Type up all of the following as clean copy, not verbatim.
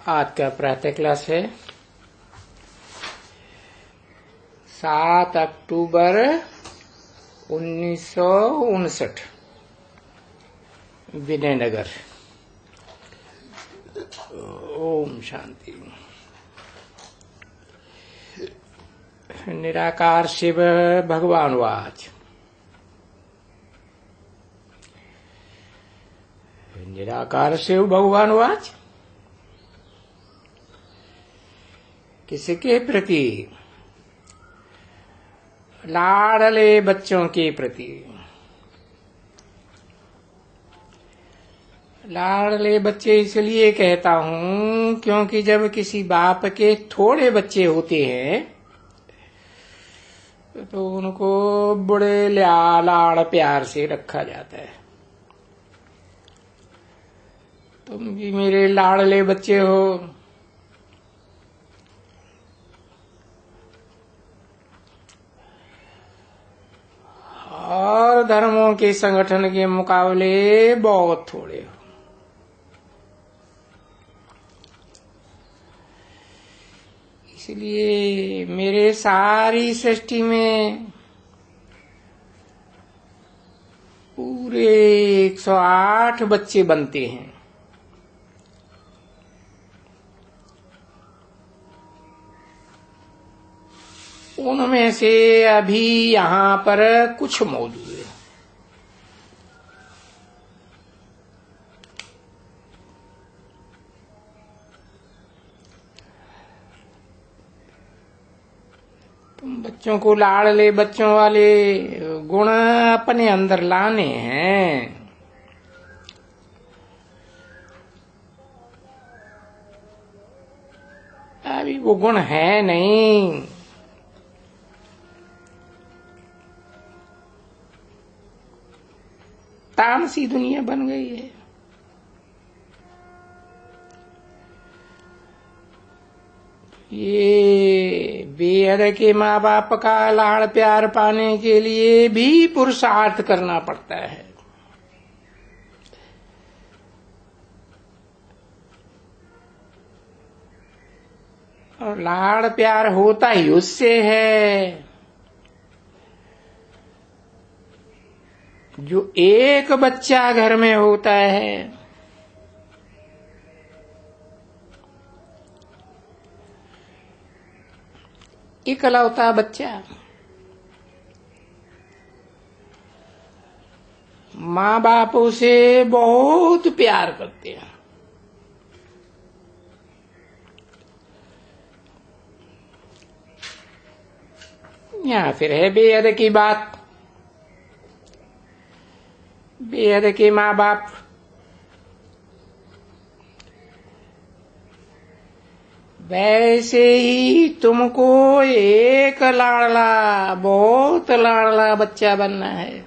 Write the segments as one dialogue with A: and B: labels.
A: आज का प्रातः क्लास है 7 अक्टूबर 1959 विनयनगर। ओम शांति। निराकार शिव भगवान वाच। निराकार शिव भगवान वाच किसके प्रति? लाडले बच्चों के प्रति। लाडले बच्चे इसलिए कहता हूं क्योंकि जब किसी बाप के थोड़े बच्चे होते हैं तो उनको बड़े लाड़ प्यार से रखा जाता है। तुम भी मेरे लाडले बच्चे हो। और धर्मों के संगठन के मुकाबले बहुत थोड़े हो। इसलिए मेरे सारी सृष्टि में पूरे 108 बच्चे बनते हैं। उनमें से अभी यहाँ पर कुछ मौजूद है। तुम बच्चों को लाडले बच्चों वाले गुण अपने अंदर लाने हैं। अभी वो गुण है नहीं। तामसी दुनिया बन गई है। ये बेहद के माँ बाप का लाड़ प्यार पाने के लिए भी पुरुषार्थ करना पड़ता है। और लाड़ प्यार होता ही उससे है जो एक बच्चा घर में होता है। इकलौता बच्चा माँ बाप उसे बहुत प्यार करते हैं। या फिर है बेहद की बात। बेहद के माँ बाप वैसे ही तुमको एक लाडला बहुत लाडला बच्चा बनना है।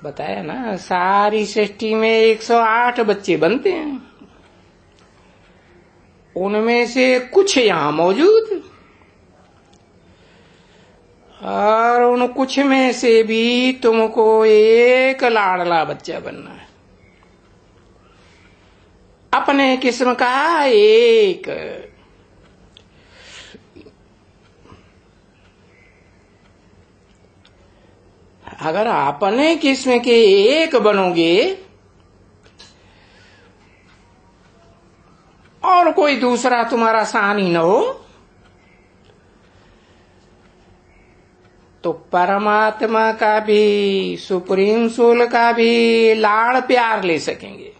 A: बताया ना, सारी सृष्टि में 108 बच्चे बनते हैं। उनमें से कुछ यहाँ मौजूद और उन कुछ में से भी तुमको एक लाडला बच्चा बनना है। अपने किस्म का एक। अगर अपने किस्म के एक बनोगे और कोई दूसरा तुम्हारा सानी न हो तो परमात्मा का भी सुप्रीम सोल का भी लाड़ प्यार ले सकेंगे।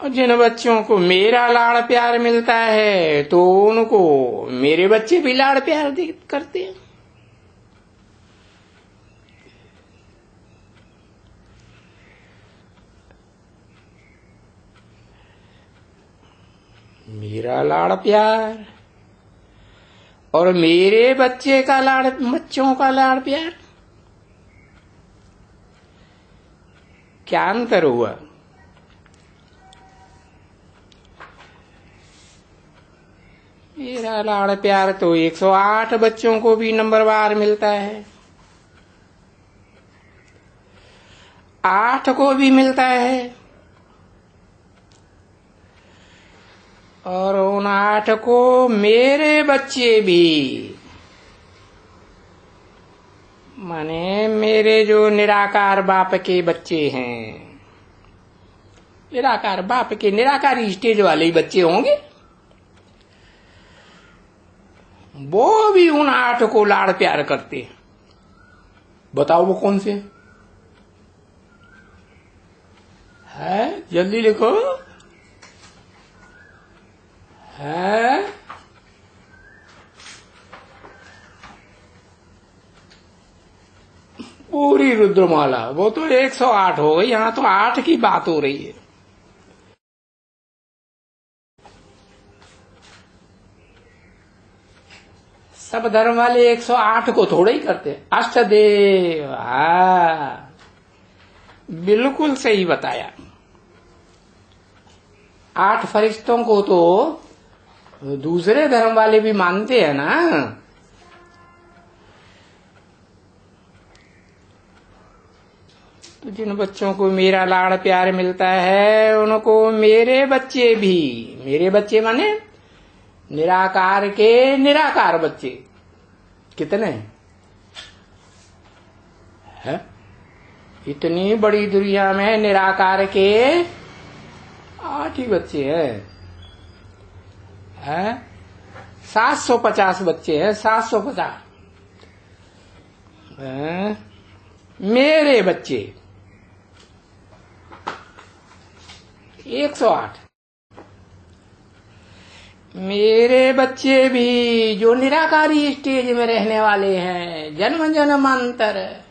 A: और जिन बच्चों को मेरा लाड़ प्यार मिलता है तो उनको मेरे बच्चे भी लाड़ प्यार करते हैं। मेरा लाड़ प्यार और मेरे बच्चों का लाड़ प्यार क्या अंतर हुआ? मेरा लाड़ प्यार तो 108 बच्चों को भी नंबरवार मिलता है, 8 को भी मिलता है, और उन 8 को मेरे बच्चे भी, माने मेरे जो निराकार बाप के बच्चे हैं, निराकार बाप के निराकारी स्टेज वाले ही बच्चे होंगे, वो भी उन 8 को लाड़ प्यार करते हैं। बताओ वो कौन से है? जल्दी लिखो। है पूरी रुद्रमाला, वो तो 108 हो गई, यहां तो 8 की बात हो रही है। सब धर्म वाले 108 को थोड़े ही करते, अष्टदेव। बिल्कुल सही बताया। 8 फरिश्तों को तो दूसरे धर्म वाले भी मानते हैं ना। तो जिन बच्चों को मेरा लाड़ प्यार मिलता है उनको मेरे बच्चे भी, मेरे बच्चे माने निराकार के निराकार बच्चे कितने हैं? इतनी बड़ी दुनिया में निराकार के 8 ही बच्चे हैं। 750 बच्चे हैं, 750 मेरे बच्चे 108। मेरे बच्चे भी जो निराकारी स्टेज में रहने वाले हैं, जन्म जन्मांतर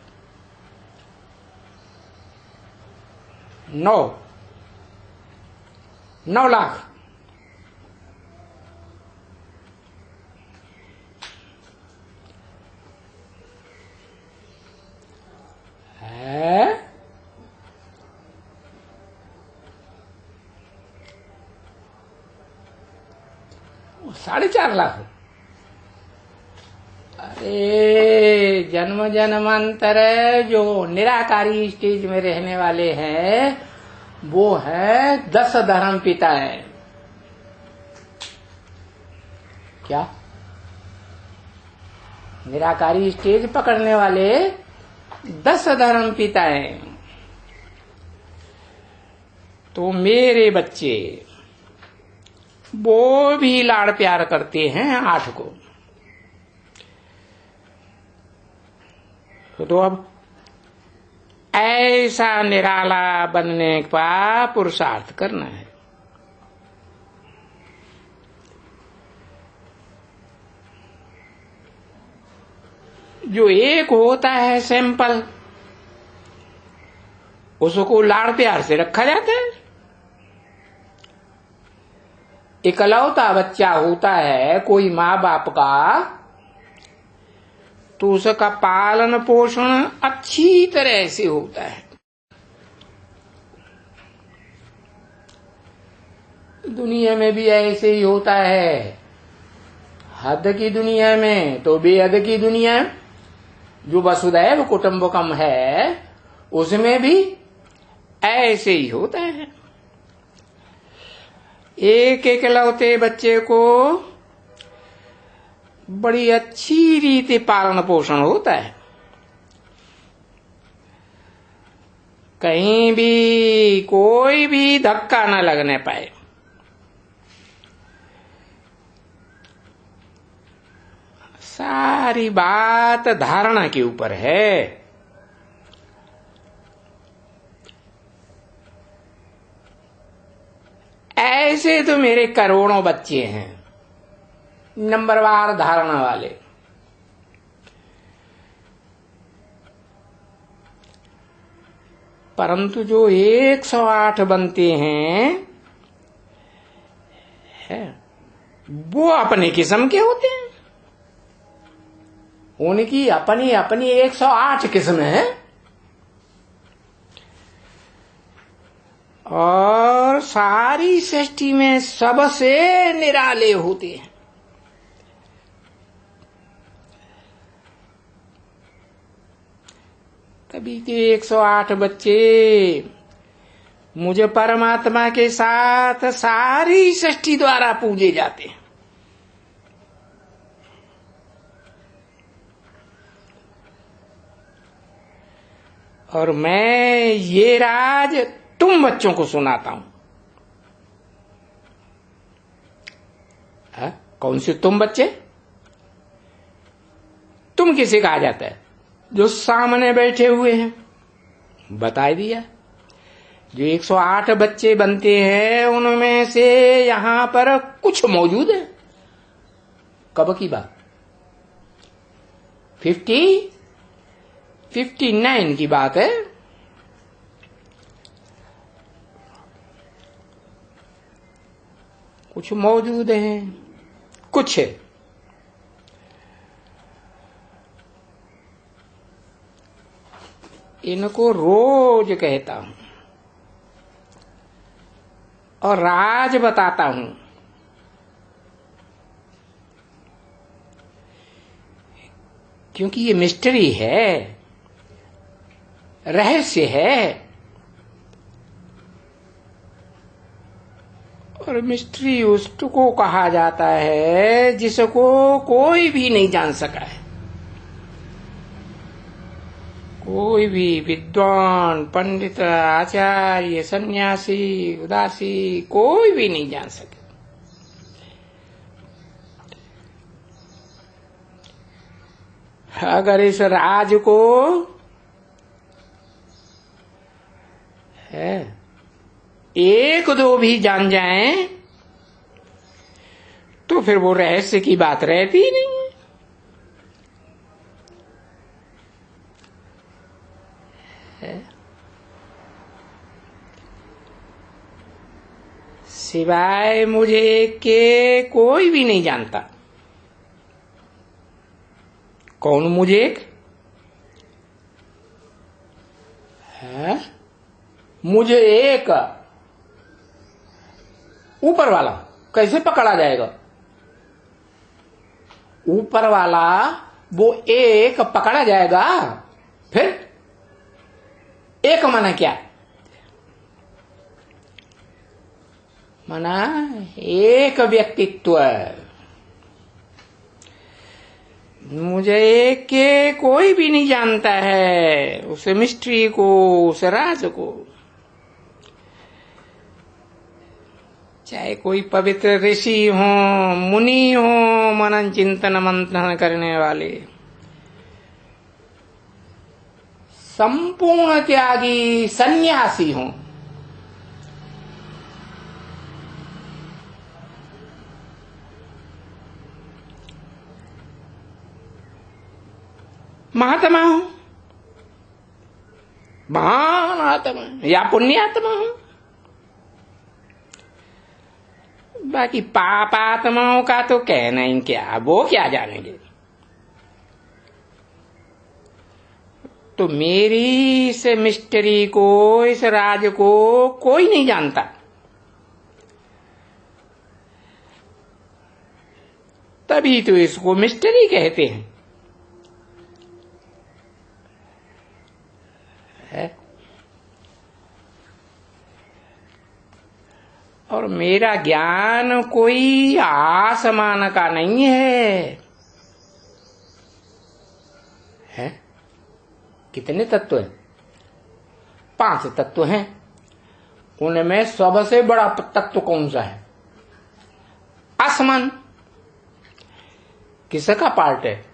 A: 9 लाख। है 4.5 लाख। अरे जन्म जन्मांतर जो निराकारी स्टेज में रहने वाले हैं वो है 10 धर्म पिता है। क्या निराकारी स्टेज पकड़ने वाले 10 धर्म पिता हैं। तो मेरे बच्चे वो भी लाड़ प्यार करते हैं 8 को। तो अब ऐसा निराला बनने का पुरुषार्थ करना है। जो एक होता है सैंपल, उसको लाड़ प्यार से रखा जाता है। इकलौता बच्चा होता है कोई माँ बाप का, तो उसका पालन पोषण अच्छी तरह से होता है। दुनिया में भी ऐसे ही होता है। हद की दुनिया में तो बेहद की दुनिया, जो वसुदैव कुटुंबकम है उसमें भी ऐसे ही होता है। एक एकलौते बच्चे को बड़ी अच्छी रीति पालन पोषण होता है। कहीं भी कोई भी धक्का न लगने पाए। सारी बात धारणा के ऊपर है। ऐसे तो मेरे करोड़ों बच्चे हैं नंबरवार धारणा वाले। परंतु जो 108 बनते हैं वो अपने किस्म के होते हैं। उनकी अपनी अपनी 108 किस्म है और सारी सृष्टि में सबसे निराले होते हैं। तभी तो 108 बच्चे मुझे परमात्मा के साथ सारी सृष्टि द्वारा पूजे जाते हैं। और मैं ये राज तुम बच्चों को सुनाता हूं। कौन से तुम बच्चे? तुम किसे कहा जाता है? जो सामने बैठे हुए हैं, बता दिया। जो 108 बच्चे बनते हैं उनमें से यहां पर कुछ मौजूद है। कब की बात? 59 की बात है। कुछ मौजूद हैं, कुछ है। इनको रोज कहता हूं और राज बताता हूं। क्योंकि ये मिस्ट्री है, रहस्य है। और मिस्ट्री उसको कहा जाता है जिसको कोई भी नहीं जान सका है। कोई भी विद्वान, पंडित, आचार्य, सन्यासी, उदासी कोई भी नहीं जान सके। अगर इस राज को एक दो भी जान जाएं तो फिर वो रहस्य की बात रहती ही नहीं है। सिवाय मुझे के कोई भी नहीं जानता। कौन मुझे एक है? मुझे एक ऊपर वाला कैसे पकड़ा जाएगा? ऊपर वाला वो एक पकड़ा जाएगा। फिर एक माना क्या? माना एक व्यक्तित्व। मुझे एक के कोई भी नहीं जानता है, उस मिस्ट्री को, उस राज को। चाहे कोई पवित्र ऋषि हो, मुनि हो, मनन चिंतन मंथन करने वाले, संपूर्ण त्यागी सन्यासी हो, महात्मा हो, महान आत्मा या पुण्यात्मा हो, बाकी पाप आत्माओं का तो कहना ही क्या, वो क्या जानेंगे। तो मेरी इस मिस्ट्री को, इस राज को कोई नहीं जानता। तभी तो इसको मिस्ट्री कहते हैं। और मेरा ज्ञान कोई आसमान का नहीं है? कितने तत्व हैं? 5 तत्व हैं। उनमें सबसे बड़ा तत्व कौन सा है? आसमान। किसका पार्ट है?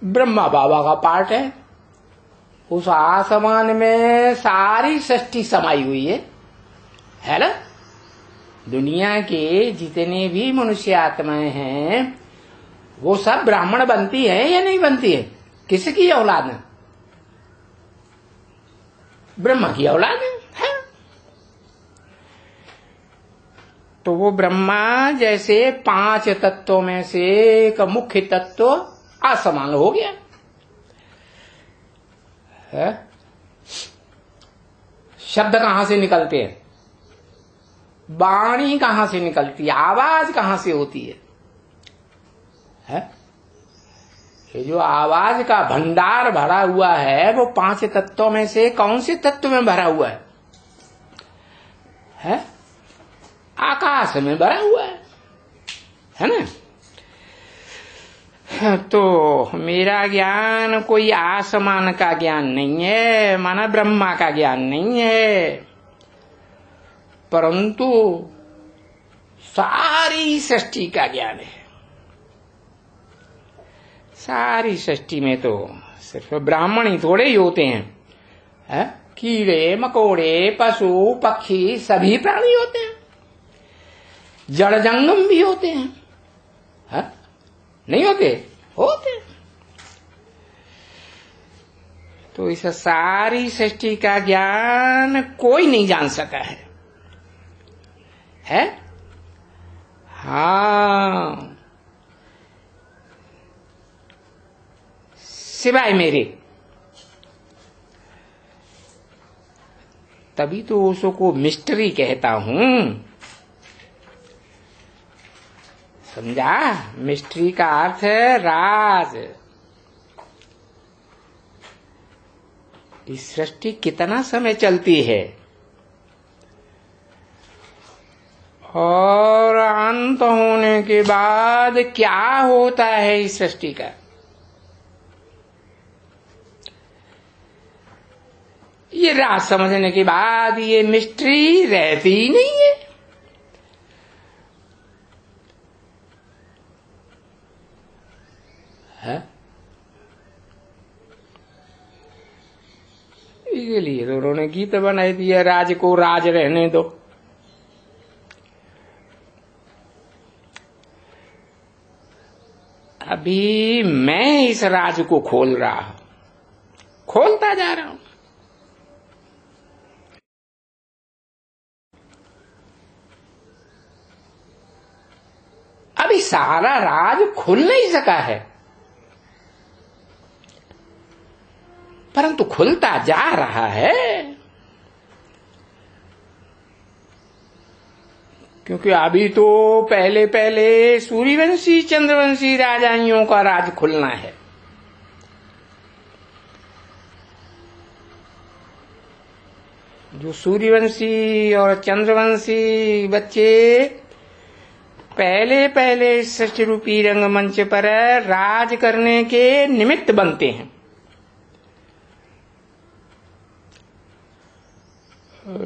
A: ब्रह्मा बाबा का पार्ट है। उस आसमान में सारी सृष्टि समाई हुई है ना? दुनिया के जितने भी मनुष्य आत्माएं हैं वो सब ब्राह्मण बनती है या नहीं बनती है? किसकी औलाद है? ब्रह्मा की औलाद है। तो वो ब्रह्मा जैसे 5 तत्वों में से एक मुख्य तत्व आसमान हो गया है। शब्द कहां से निकलते हैं? वाणी कहां से निकलती है? आवाज कहां से होती है? ये जो आवाज का भंडार भरा हुआ है वो 5 तत्वों में से कौन से तत्व में भरा हुआ है? आकाश में भरा हुआ है ना? तो मेरा ज्ञान कोई आसमान का ज्ञान नहीं है, माना ब्रह्मा का ज्ञान नहीं है, परंतु सारी सृष्टि का ज्ञान है। सारी सृष्टि में तो सिर्फ ब्राह्मण ही थोड़े ही होते हैं, कीड़े मकोड़े पशु पक्षी सभी प्राणी होते हैं, जड़ जंगम भी होते हैं, नहीं होते? होते। तो इस सारी सृष्टि का ज्ञान कोई नहीं जान सका है? हाँ, सिवाय मेरे। तभी तो उसको मिस्ट्री कहता हूं, समझा? मिस्ट्री का अर्थ है राज। इस सृष्टि कितना समय चलती है और अंत होने के बाद क्या होता है इस सृष्टि का, ये राज समझने के बाद ये मिस्ट्री रहती ही नहीं है। इसलिए तो उन्होंने गीत बनाई दिया, राज को राज रहने दो। अभी मैं इस राज को खोल रहा हूं, खोलता जा रहा हूं। अभी सारा राज खुल नहीं सका है, परंतु खुलता जा रहा है, क्योंकि अभी तो पहले पहले सूर्यवंशी चंद्रवंशी राजाइयों का राज खुलना है। जो सूर्यवंशी और चंद्रवंशी बच्चे पहले पहले सृष्टि रूपी रंगमंच पर राज करने के निमित्त बनते हैं,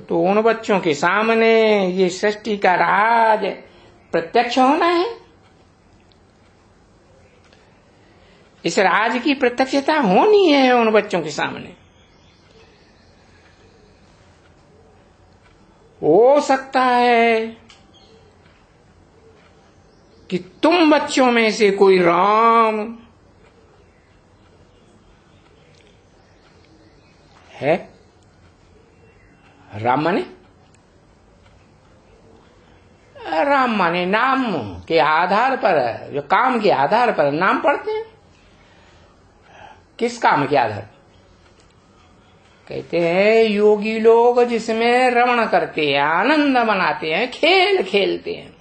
A: तो उन बच्चों के सामने ये सृष्टि का राज प्रत्यक्ष होना है। इस राज की प्रत्यक्षता होनी है उन बच्चों के सामने। हो सकता है कि तुम बच्चों में से कोई राम है। राम माने नाम के आधार पर, जो काम के आधार पर नाम पढ़ते हैं। किस काम के आधार? कहते हैं योगी लोग जिसमें रमण करते हैं, आनंद मनाते हैं, खेल खेलते हैं,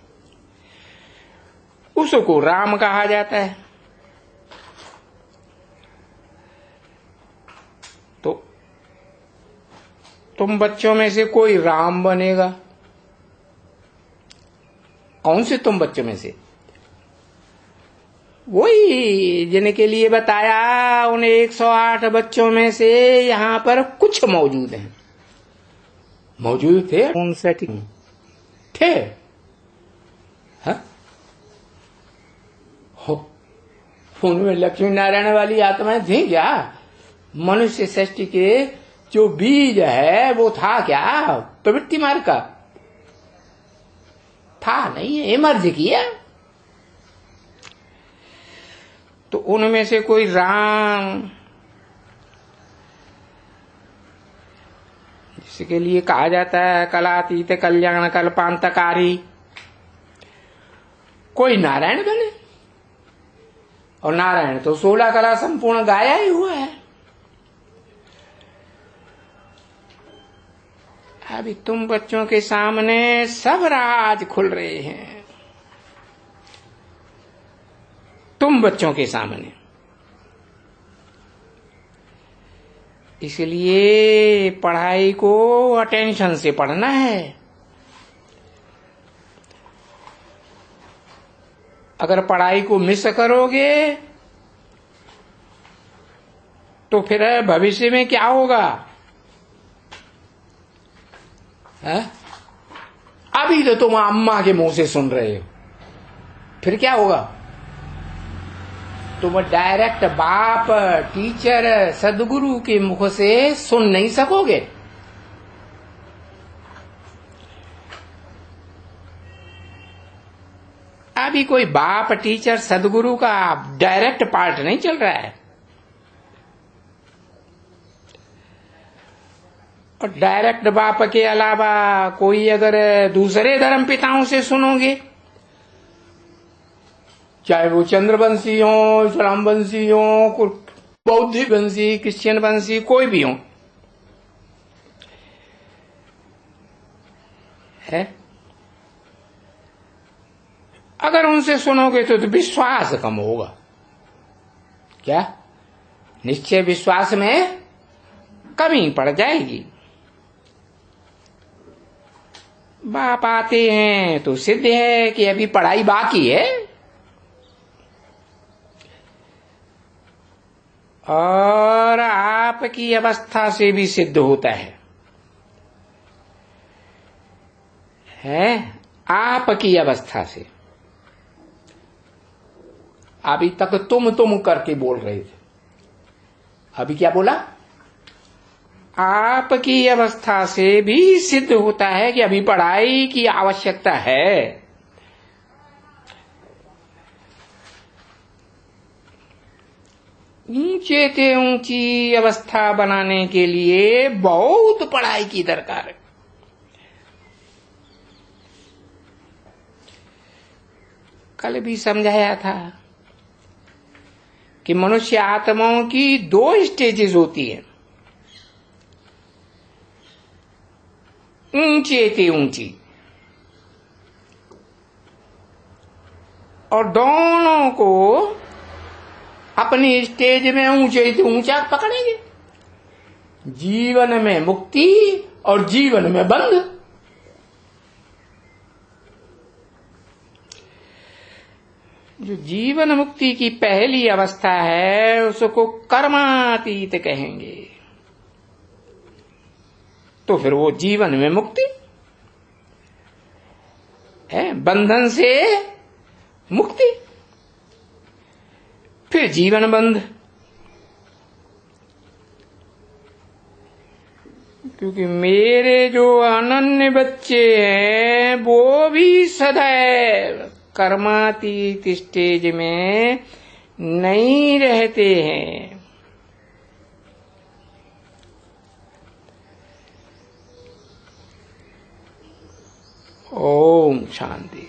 A: उसको राम कहा जाता है। तो तुम बच्चों में से कोई राम बनेगा। कौन से तुम बच्चों में से? वही जिनके लिए बताया, उन 108 बच्चों में से यहां पर कुछ मौजूद हैं। मौजूद थे, उन सेटिंग थे। उनमें लक्ष्मी नारायण वाली आत्माएं थी क्या? मनुष्य सृष्टि के जो बीज है वो था क्या प्रवृत्ति मार्ग का? था नहीं, इमर्ज किया। तो उनमें से कोई राम, जिसके लिए कहा जाता है कलातीत कल्याण कल्पांतकारी, कोई नारायण बने। और नारायण तो 16 कला संपूर्ण गाया ही हुआ है। अभी तुम बच्चों के सामने सब राज खुल रहे हैं। तुम बच्चों के सामने इसलिए पढ़ाई को अटेंशन से पढ़ना है। अगर पढ़ाई को मिस करोगे तो फिर भविष्य में क्या होगा? है? अभी तो तुम अम्मा के मुंह से सुन रहे हो, फिर क्या होगा? तुम डायरेक्ट बाप, टीचर, सदगुरु के मुख से सुन नहीं सकोगे। अभी कोई बाप, टीचर, सदगुरु का डायरेक्ट पार्ट नहीं चल रहा है। और डायरेक्ट बाप के अलावा कोई अगर दूसरे धर्म पिताओं से सुनोगे, चाहे वो चंद्रवंशी हो, इस्लामवंशी हो, बौद्ध वंशी, क्रिश्चियन वंशी, कोई भी हो, है, अगर उनसे सुनोगे तो विश्वास कम होगा। क्या? निश्चय विश्वास में कमी पड़ जाएगी। बाप आते हैं तो सिद्ध है कि अभी पढ़ाई बाकी है, और आपकी अवस्था से भी सिद्ध होता है आपकी अवस्था से। अभी तक तुम करके बोल रहे थे, अभी क्या बोला? आपकी अवस्था से भी सिद्ध होता है कि अभी पढ़ाई की आवश्यकता है। ऊंचे से ऊंची अवस्था बनाने के लिए बहुत पढ़ाई की दरकार है। कल भी समझाया था कि मनुष्य आत्माओं की 2 स्टेजेस होती है, ऊंचे से ऊंची, और दोनों को अपनी स्टेज में ऊंचे से ऊंचा पकड़ेंगे। जीवन में मुक्ति और जीवन में बंध। जो जीवन मुक्ति की पहली अवस्था है उसको कर्मातीत कहेंगे। तो फिर वो जीवन में मुक्ति है, बंधन से मुक्ति, फिर जीवन बंध। क्योंकि मेरे जो अनन्य बच्चे हैं वो भी सदैव कर्मातीत स्टेज में नहीं रहते हैं। ओम शांति।